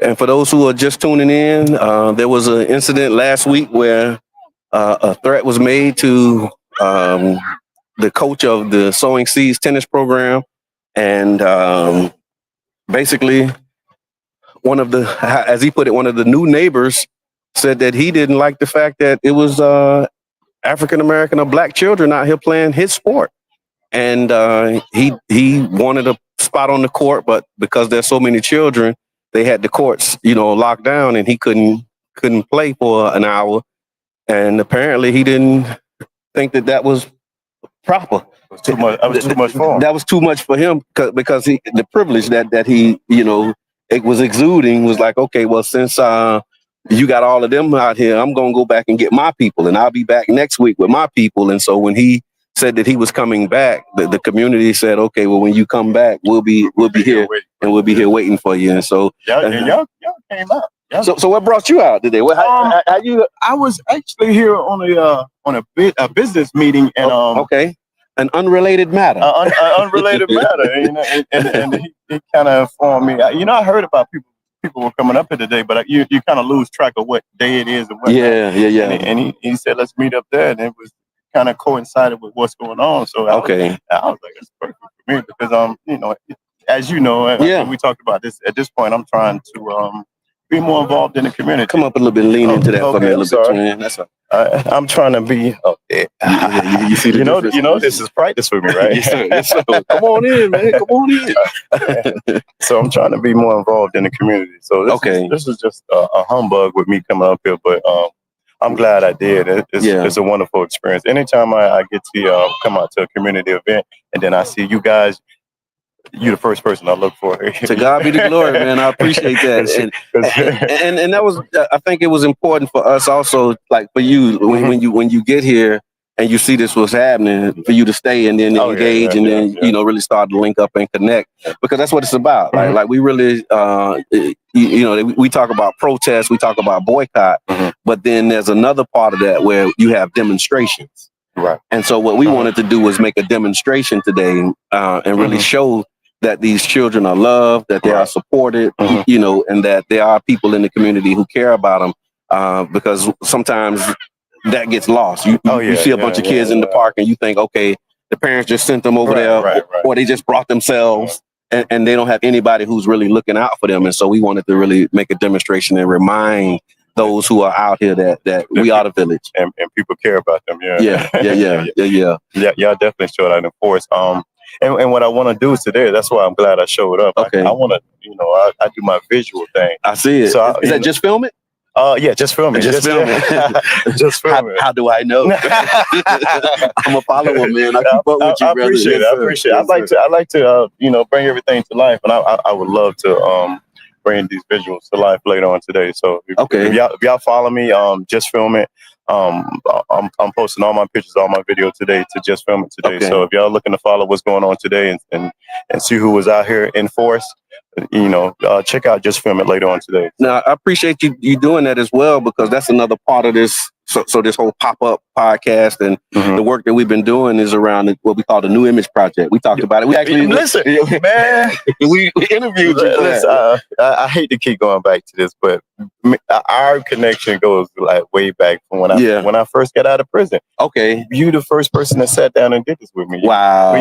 [SPEAKER 1] and for those who are just tuning in, there was an incident last week where a threat was made to the coach of the Sowing Seeds tennis program, and basically, one of the, as he put it, one of the new neighbors said that he didn't like the fact that it was African American or black children out here playing his sport, and he wanted a spot on the court, but because there's so many children, they had the courts, locked down, and he couldn't play for an hour, and apparently he didn't think that was proper.
[SPEAKER 4] It was too much. That was too much for him.
[SPEAKER 1] That was too much for him because the privilege that he it was exuding was like, okay, well, since you got all of them out here, I'm gonna go back and get my people, and I'll be back next week with my people. And so when he said that he was coming back, the community said, okay, well, when you come back, we'll be here and we'll be here waiting for you. And so
[SPEAKER 4] y'all came out.
[SPEAKER 1] So what brought you out today? How you?
[SPEAKER 4] I was actually here on a business meeting, and
[SPEAKER 1] okay, an unrelated matter.
[SPEAKER 4] Unrelated matter, and he kind of informed me. I heard about people were coming up here today, but you kind of lose track of what day it is and what.
[SPEAKER 1] Yeah.
[SPEAKER 4] And he said, let's meet up there, and it was kind of coincided with what's going on. So I was like, that's perfect for me because as you know, we talked about this. At this point, I'm trying to be more involved in the community.
[SPEAKER 1] Come up a little bit, lean into that for me a little bit, man. That's
[SPEAKER 4] I'm trying to be.
[SPEAKER 1] You see the
[SPEAKER 4] this is practice for me, right?
[SPEAKER 1] Yes, sir. Come on in, man. Come on in.
[SPEAKER 4] So I'm trying to be more involved in the community. So this is just a humbug with me coming up here, but I'm glad I did. It's a wonderful experience. Anytime I get to come out to a community event and then I see you guys, you're the first person I look for.
[SPEAKER 1] To God be the glory, man. I appreciate that. And that was, I think it was important for us also, like for you, when you get here and you see this was happening, for you to stay and then engage and then really start to link up and connect, because that's what it's about. Like we really, we talk about protests, we talk about boycott, but then there's another part of that where you have demonstrations.
[SPEAKER 4] Right.
[SPEAKER 1] And so what we wanted to do was make a demonstration today and really show that these children are loved, that they are supported, and that there are people in the community who care about them, because sometimes that gets lost. You see a bunch of kids in the park and you think, okay, the parents just sent them over there or they just brought themselves and they don't have anybody who's really looking out for them. And so we wanted to really make a demonstration and remind those who are out here that we are the village
[SPEAKER 4] and people care about them.
[SPEAKER 1] Yeah.
[SPEAKER 4] Y'all definitely showed out in force. And what I want to do is today, that's why I'm glad I showed up.
[SPEAKER 1] Okay.
[SPEAKER 4] I want to, I do my visual thing.
[SPEAKER 1] I see it. So is that just film it?
[SPEAKER 4] Yeah, just film it.
[SPEAKER 1] Just film it.
[SPEAKER 4] Just film it.
[SPEAKER 1] How do I know? I'm a follower, man. I keep up with you, brother.
[SPEAKER 4] I appreciate it. I like to bring everything to life, and I would love to bring these visuals to life later on today. So if y'all follow me, just film it. I'm posting all my pictures, all my video today to just film it today. So if y'all looking to follow what's going on today and see who was out here in force, check out Just Film It later on today.
[SPEAKER 1] Now, I appreciate you doing that as well, because that's another part of this. So this whole pop-up podcast and the work that we've been doing is around what we call the New Image Project. We talked about it. We actually
[SPEAKER 4] listen, man.
[SPEAKER 1] We interviewed you.
[SPEAKER 4] Listen, I hate to keep going back to this, but our connection goes like way back from when I first got out of prison.
[SPEAKER 1] Okay,
[SPEAKER 4] you the first person that sat down and did this with me.
[SPEAKER 1] Wow,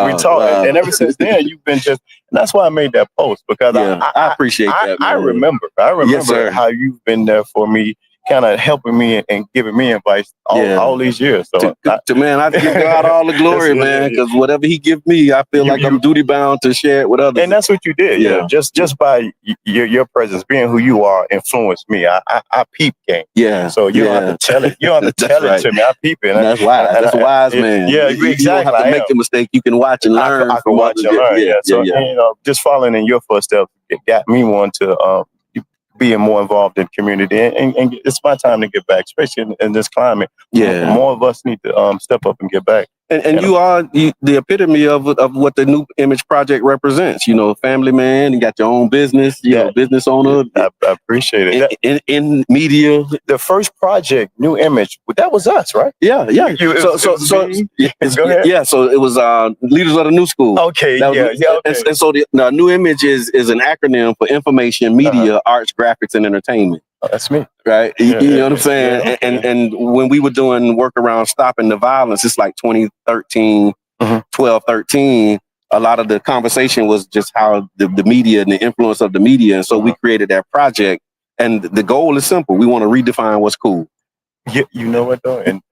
[SPEAKER 4] we talked, and ever since then you've been just. And that's why I made that post, because
[SPEAKER 1] I appreciate that.
[SPEAKER 4] I remember how you've been there for me kind of helping me and giving me advice all these years. So
[SPEAKER 1] man, I give God all the glory, man, because whatever He give me, I feel like I'm duty bound to share it with others.
[SPEAKER 4] And that's what you did. Yeah. Just by your presence, being who you are, influenced me. I peep game.
[SPEAKER 1] Yeah.
[SPEAKER 4] So you don't have to tell it. You don't have to tell it to me. I peep it.
[SPEAKER 1] That's wise. That's a wise man.
[SPEAKER 4] Yeah,
[SPEAKER 1] exactly.
[SPEAKER 4] You
[SPEAKER 1] don't have to make the mistake. You can watch and learn.
[SPEAKER 4] I can watch and learn. Yeah. So you know, just following in your footsteps, it got me one to being more involved in community, and it's my time to get back, especially in this climate.
[SPEAKER 1] Yeah,
[SPEAKER 4] more of us need to step up and get back.
[SPEAKER 1] And you are the epitome of what the New Image Project represents. You know, family man, you got your own business, you know, business owner.
[SPEAKER 4] I appreciate it.
[SPEAKER 1] In media,
[SPEAKER 4] the first project, New Image, that was us, right?
[SPEAKER 1] Yeah. Go ahead. Yeah, so it was Leaders of the New School.
[SPEAKER 4] Okay,
[SPEAKER 1] okay. And so the New Image is an acronym for information, media, arts, graphics, and entertainment.
[SPEAKER 4] Oh, that's me.
[SPEAKER 1] Right. You know what I'm saying? And when we were doing work around stopping the violence, it's like 2013, 12, 13, a lot of the conversation was just how the media and the influence of the media. And so we created that project. And the goal is simple. We want to redefine what's cool.
[SPEAKER 4] You know what though? And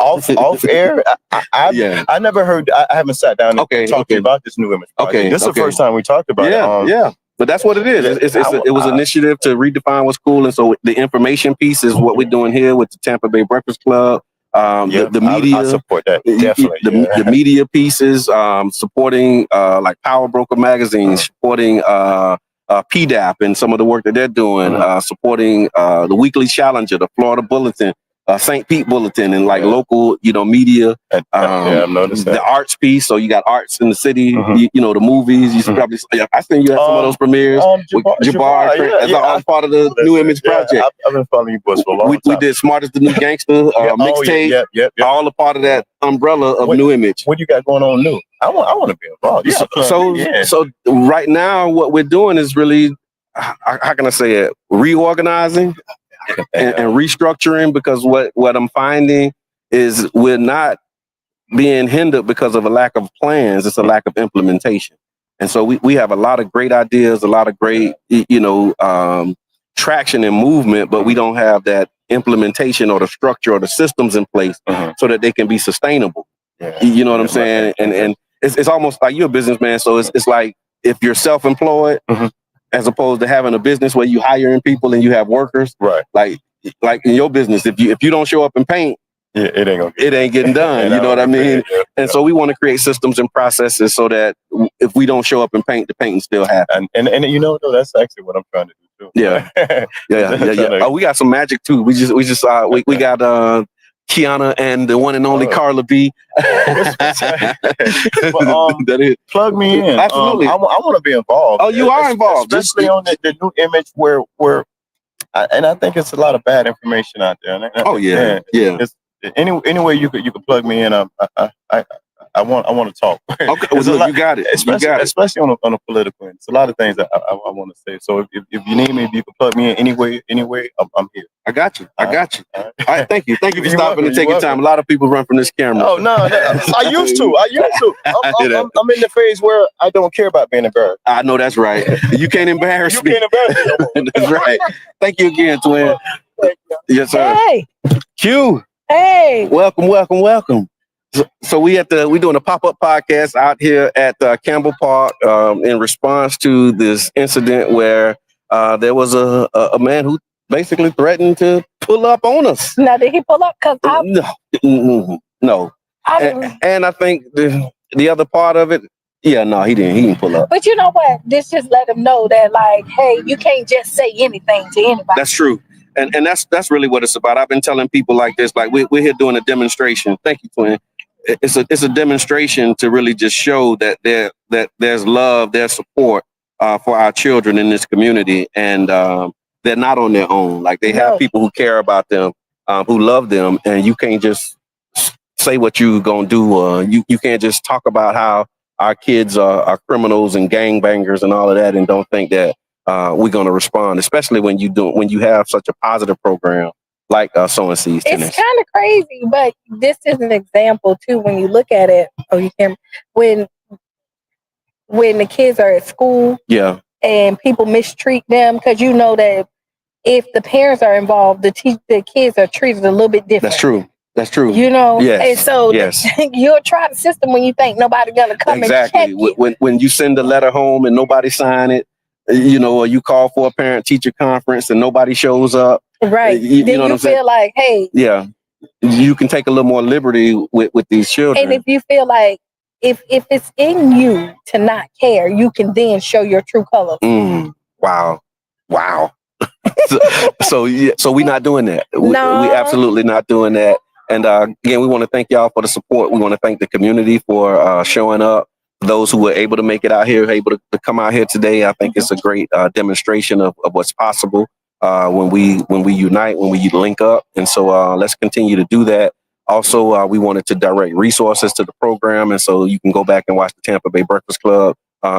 [SPEAKER 4] off air, I never heard, I haven't sat down and talked to you about this New Image project. This is the first time we talked about it.
[SPEAKER 1] But that's what it is. It was an initiative to redefine what's cool. And so the information piece is what we're doing here with the Tampa Bay Breakfast Club. The media.
[SPEAKER 4] I support that, definitely.
[SPEAKER 1] The media pieces, supporting like Power Broker Magazine, supporting PDAP and some of the work that they're doing, supporting the Weekly Challenger, the Florida Bulletin, St. Pete Bulletin, and like local, media.
[SPEAKER 4] I've noticed that.
[SPEAKER 1] The arts piece. So you got arts in the city. You know, the movies. You should probably. I think you had some of those premieres. Jabbar, as all part of the New Image Project.
[SPEAKER 4] I've been following you boys for a long time.
[SPEAKER 1] We did Smart as the New Gangster mixtape. All a part of that umbrella of New Image.
[SPEAKER 4] What you got going on new? I want to be involved.
[SPEAKER 1] So right now, what we're doing is really, how can I say it? Reorganizing and restructuring, because what I'm finding is we're not being hindered because of a lack of plans. It's a lack of implementation. And so we have a lot of great ideas, a lot of great, traction and movement, but we don't have that implementation or the structure or the systems in place so that they can be sustainable. You know what I'm saying? And it's almost like you're a businessman. So it's like if you're self-employed, as opposed to having a business where you hiring people and you have workers,
[SPEAKER 4] right?
[SPEAKER 1] Like in your business, if you don't show up and paint,
[SPEAKER 4] it
[SPEAKER 1] ain't getting done. You know what I mean? And so we want to create systems and processes so that if we don't show up and paint, the painting still happens.
[SPEAKER 4] And that's actually what I'm trying to do too.
[SPEAKER 1] Yeah. Oh, we got some magic too. We got Kiana and the one and only Carla B.
[SPEAKER 4] Plug me in.
[SPEAKER 1] Absolutely.
[SPEAKER 4] I want to be involved.
[SPEAKER 1] Oh, you are involved,
[SPEAKER 4] especially on the New Image where and I think it's a lot of bad information out there. It's, any way you could plug me in. I want to talk.
[SPEAKER 1] Okay, well, you got it.
[SPEAKER 4] Especially on a political end. It's a lot of things that I want to say. So if you need me, if you can plug me in any way, I'm here.
[SPEAKER 1] I got you. All right, thank you for stopping and taking time. A lot of people run from this camera.
[SPEAKER 4] Oh no, I used to. I'm in the phase where I don't care about being embarrassed.
[SPEAKER 1] I know that's right. You can't embarrass me.
[SPEAKER 4] You can't embarrass me.
[SPEAKER 1] That's right. Thank you again, twin. Yes, sir.
[SPEAKER 7] Hey.
[SPEAKER 1] Q.
[SPEAKER 7] Hey.
[SPEAKER 1] Welcome. So we're doing a pop-up podcast out here at Campbell Park in response to this incident where there was a man who basically threatened to pull up on us.
[SPEAKER 7] Now, did he pull up?
[SPEAKER 1] No. And I think the other part of it, he didn't pull up.
[SPEAKER 7] But you know what? This just let him know that, like, hey, you can't just say anything to anybody.
[SPEAKER 1] That's true. And that's really what it's about. I've been telling people like this, like we're here doing a demonstration. Thank you, twin. It's a demonstration to really just show that there's love, there's support for our children in this community, and they're not on their own. Like they have people who care about them, who love them, and you can't just say what you're gonna do. You can't just talk about how our kids are criminals and gangbangers and all of that, and don't think that we're gonna respond. Especially when you have such a positive program like Sowing Seeds.
[SPEAKER 7] It's kind of crazy, but this is an example too. When you look at it, when the kids are at school,
[SPEAKER 1] and
[SPEAKER 7] people mistreat them, because you know that if the parents are involved, the kids are treated a little bit different.
[SPEAKER 1] That's true. That's true.
[SPEAKER 7] You know,
[SPEAKER 1] yes.
[SPEAKER 7] And so
[SPEAKER 1] yes.
[SPEAKER 7] you'll try the system when you think nobody gonna come and check you.
[SPEAKER 1] When you send a letter home and nobody sign it, you know, or you call for a parent-teacher conference and nobody shows up.
[SPEAKER 7] Right.
[SPEAKER 1] You
[SPEAKER 7] then
[SPEAKER 1] know what
[SPEAKER 7] you
[SPEAKER 1] I'm saying?
[SPEAKER 7] feel like, hey.
[SPEAKER 1] Yeah. You can take a little more liberty with these children.
[SPEAKER 7] And if you feel like if it's in you to not care, you can then show your true colors.
[SPEAKER 1] Wow. so we're not doing that.
[SPEAKER 7] No.
[SPEAKER 1] We absolutely not doing that. And again, we want to thank y'all for the support. We want to thank the community for showing up. Those who were able to make it out here, able to come out here today. I think it's a great demonstration of what's possible when we unite, when we link up. And so let's continue to do that. Also, we wanted to direct resources to the program. And so you can go back and watch the Tampa Bay Breakfast Club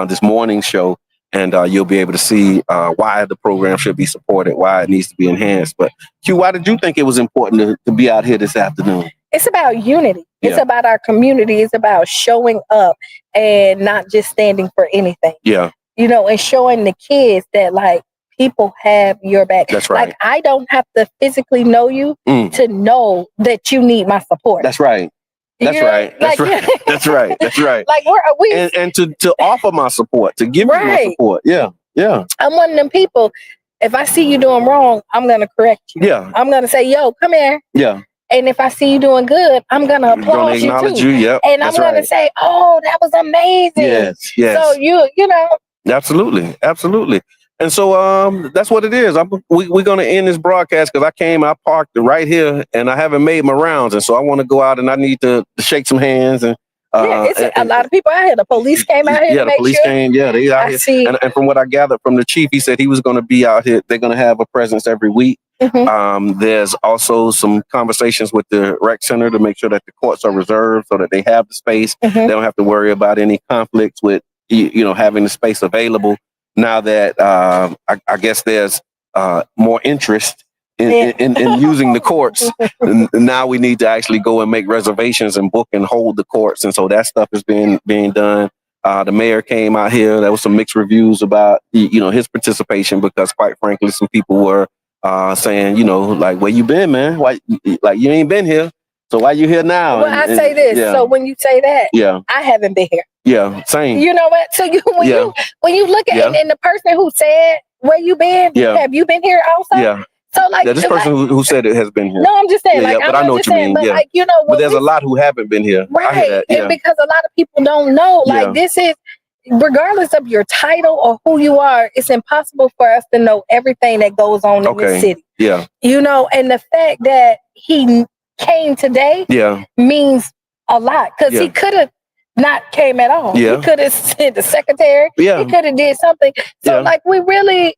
[SPEAKER 1] this morning show. And you'll be able to see why the program should be supported, why it needs to be enhanced. But Q, why did you think it was important to be out here this afternoon?
[SPEAKER 7] It's about unity.
[SPEAKER 1] Yeah.
[SPEAKER 7] It's about our community. It's about showing up and not just standing for anything.
[SPEAKER 1] Yeah.
[SPEAKER 7] You know, and showing the kids that like people have your back.
[SPEAKER 1] That's right.
[SPEAKER 7] Like I don't have to physically know you to know that you need my support.
[SPEAKER 1] That's right. That's right. That's right. That's right. That's right.
[SPEAKER 7] Like
[SPEAKER 1] and to offer my support, to give you my support. Yeah. Yeah.
[SPEAKER 7] I'm one of them people. If I see you doing wrong, I'm gonna correct you.
[SPEAKER 1] Yeah.
[SPEAKER 7] I'm gonna say, yo, come here.
[SPEAKER 1] Yeah.
[SPEAKER 7] And if I see you doing good, I'm gonna applaud you too.
[SPEAKER 1] Yep.
[SPEAKER 7] And I'm gonna say, oh, that was amazing.
[SPEAKER 1] Yes. Yes.
[SPEAKER 7] So you know.
[SPEAKER 1] Absolutely. Absolutely. And so that's what it is. We're going to end this broadcast because I parked right here and I haven't made my rounds. And so I want to go out and I need to shake some hands. And
[SPEAKER 7] it's a lot of people out here. The police came out here.
[SPEAKER 1] Yeah, the police came. Yeah, they out here. And from what I gathered from the chief, he said he was going to be out here. They're going to have a presence every week. There's also some conversations with the rec center to make sure that the courts are reserved so that they have the space. They don't have to worry about any conflicts with having the space available. Now that I guess there's more interest in using the courts, now we need to actually go and make reservations and book and hold the courts. And so that stuff is being done. The mayor came out here. There was some mixed reviews about his participation because, quite frankly, some people were saying, like, where you been, man? Why, like, you ain't been here. So why you here now?
[SPEAKER 7] Well, I say this. Yeah. So when you say that, I haven't been here.
[SPEAKER 1] Yeah, same.
[SPEAKER 7] You know what? So when you look at and the person who said where you been, have you been here also?
[SPEAKER 1] Yeah.
[SPEAKER 7] So like
[SPEAKER 1] this person who said it has been here.
[SPEAKER 7] No, I'm just saying.
[SPEAKER 1] But I know what you mean.
[SPEAKER 7] But
[SPEAKER 1] like but there's a lot who haven't been here.
[SPEAKER 7] Right.
[SPEAKER 1] I hear that.
[SPEAKER 7] And because a lot of people don't know, like this is, regardless of your title or who you are, it's impossible for us to know everything that goes on in this city.
[SPEAKER 1] Yeah.
[SPEAKER 7] And the fact that he came today means a lot because he could have not came at all. He could have sent the secretary. He could have did something. So like we really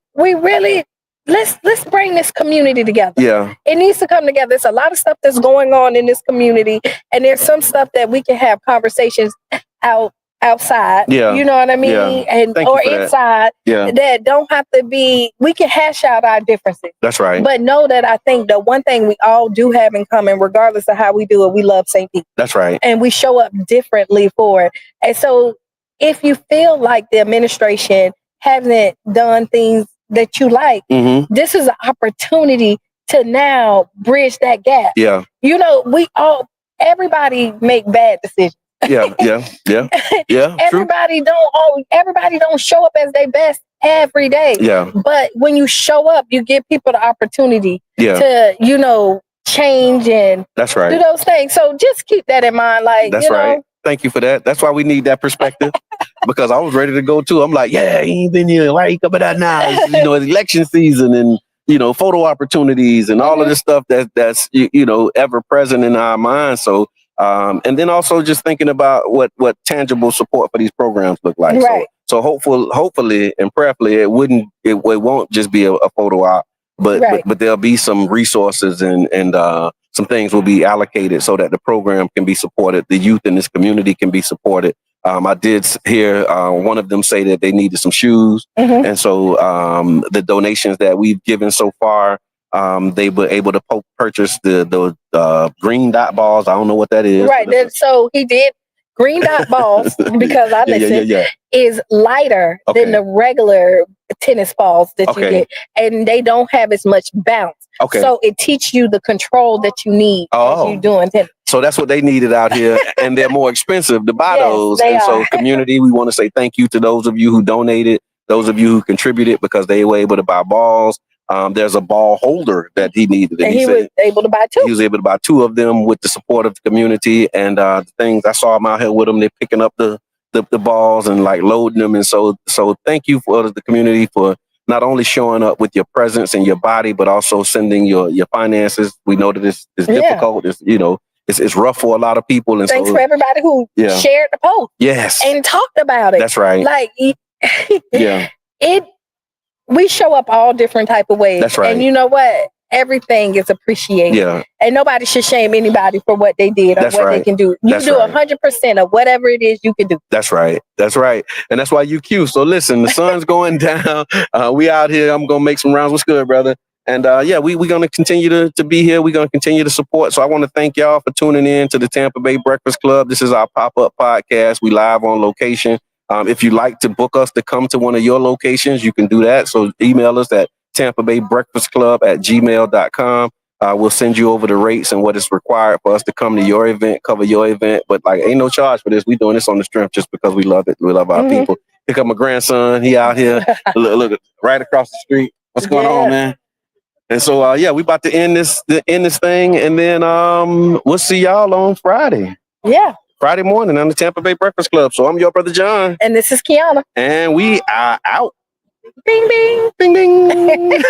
[SPEAKER 7] let's bring this community together. Yeah. It needs to come together. There's a lot of stuff that's going on in this community and there's some stuff that we can have conversations outside. Yeah. You know what I mean? And or inside that don't have to be, we can hash out our differences.
[SPEAKER 1] That's right.
[SPEAKER 7] But know that I think the one thing we all do have in common, regardless of how we do it, we love St. Pete.
[SPEAKER 1] That's right.
[SPEAKER 7] And we show up differently for it. And so if you feel like the administration hasn't done things that you like, this is an opportunity to now bridge that gap.
[SPEAKER 1] Yeah.
[SPEAKER 7] Everybody make bad decisions.
[SPEAKER 1] Yeah.
[SPEAKER 7] Everybody don't show up as their best every day.
[SPEAKER 1] Yeah.
[SPEAKER 7] But when you show up, you give people the opportunity to, change and
[SPEAKER 1] that's right.
[SPEAKER 7] do those things. So just keep that in mind. Like
[SPEAKER 1] that's right. Thank you for that. That's why we need that perspective. Because I was ready to go too. I'm like, he ain't been here. Why he coming out now? It's election season and photo opportunities and all of this stuff that's ever present in our minds. So and then also just thinking about what tangible support for these programs look like.
[SPEAKER 7] Right.
[SPEAKER 1] So hopefully and prayerfully it won't just be a photo op, but there'll be some resources and some things will be allocated so that the program can be supported. The youth in this community can be supported. I did hear one of them say that they needed some shoes. And so the donations that we've given so far, they were able to purchase the green dot balls. I don't know what that is.
[SPEAKER 7] Right. So he did green dot balls, because I listen, is lighter than the regular tennis balls that you get, and they don't have as much bounce. So it teaches you the control that you need as you doing tennis.
[SPEAKER 1] So that's what they needed out here, and they're more expensive to buy those. And so, community, we want to say thank you to those of you who donated, those of you who contributed, because they were able to buy balls. There's a ball holder that he needed.
[SPEAKER 7] And he was able to buy 2.
[SPEAKER 1] He was able to buy 2 of them with the support of the community. And the things, I saw him out here with them. They're picking up the balls and like loading them. And so thank you for the community for not only showing up with your presence and your body, but also sending your finances. We know that it's difficult. It's rough for a lot of people. And
[SPEAKER 7] thanks for everybody who shared the post.
[SPEAKER 1] Yes.
[SPEAKER 7] And talked about it.
[SPEAKER 1] That's right.
[SPEAKER 7] Like, we show up all different type of ways.
[SPEAKER 1] That's right.
[SPEAKER 7] And you know what? Everything is appreciated.
[SPEAKER 1] Yeah.
[SPEAKER 7] And nobody should shame anybody for what they did or they can do. You do 100% of whatever it is you can do.
[SPEAKER 1] That's right. That's right. And that's why you cute. So listen, the sun's going down. We out here. I'm going to make some rounds. What's good, brother? And we're going to continue to be here. We're going to continue to support. So I want to thank y'all for tuning in to the Tampa Bay Breakfast Club. This is our pop-up podcast. We live on location. If you'd like to book us to come to one of your locations, you can do that. So email us at tampabaybreakfastclub@gmail.com. We'll send you over the rates and what is required for us to come to your event, cover your event. But like, ain't no charge for this. We doing this on the strength just because we love it. We love our people. Pick up my grandson. He out here. look right across the street. What's going on, man? And so, we about to end this thing. And then we'll see y'all on Friday.
[SPEAKER 7] Yeah.
[SPEAKER 1] Friday morning on the Tampa Bay Breakfast Club. So I'm your brother, John.
[SPEAKER 7] And this is Kiana.
[SPEAKER 1] And we are out.
[SPEAKER 7] Bing, bing.
[SPEAKER 1] Bing, bing.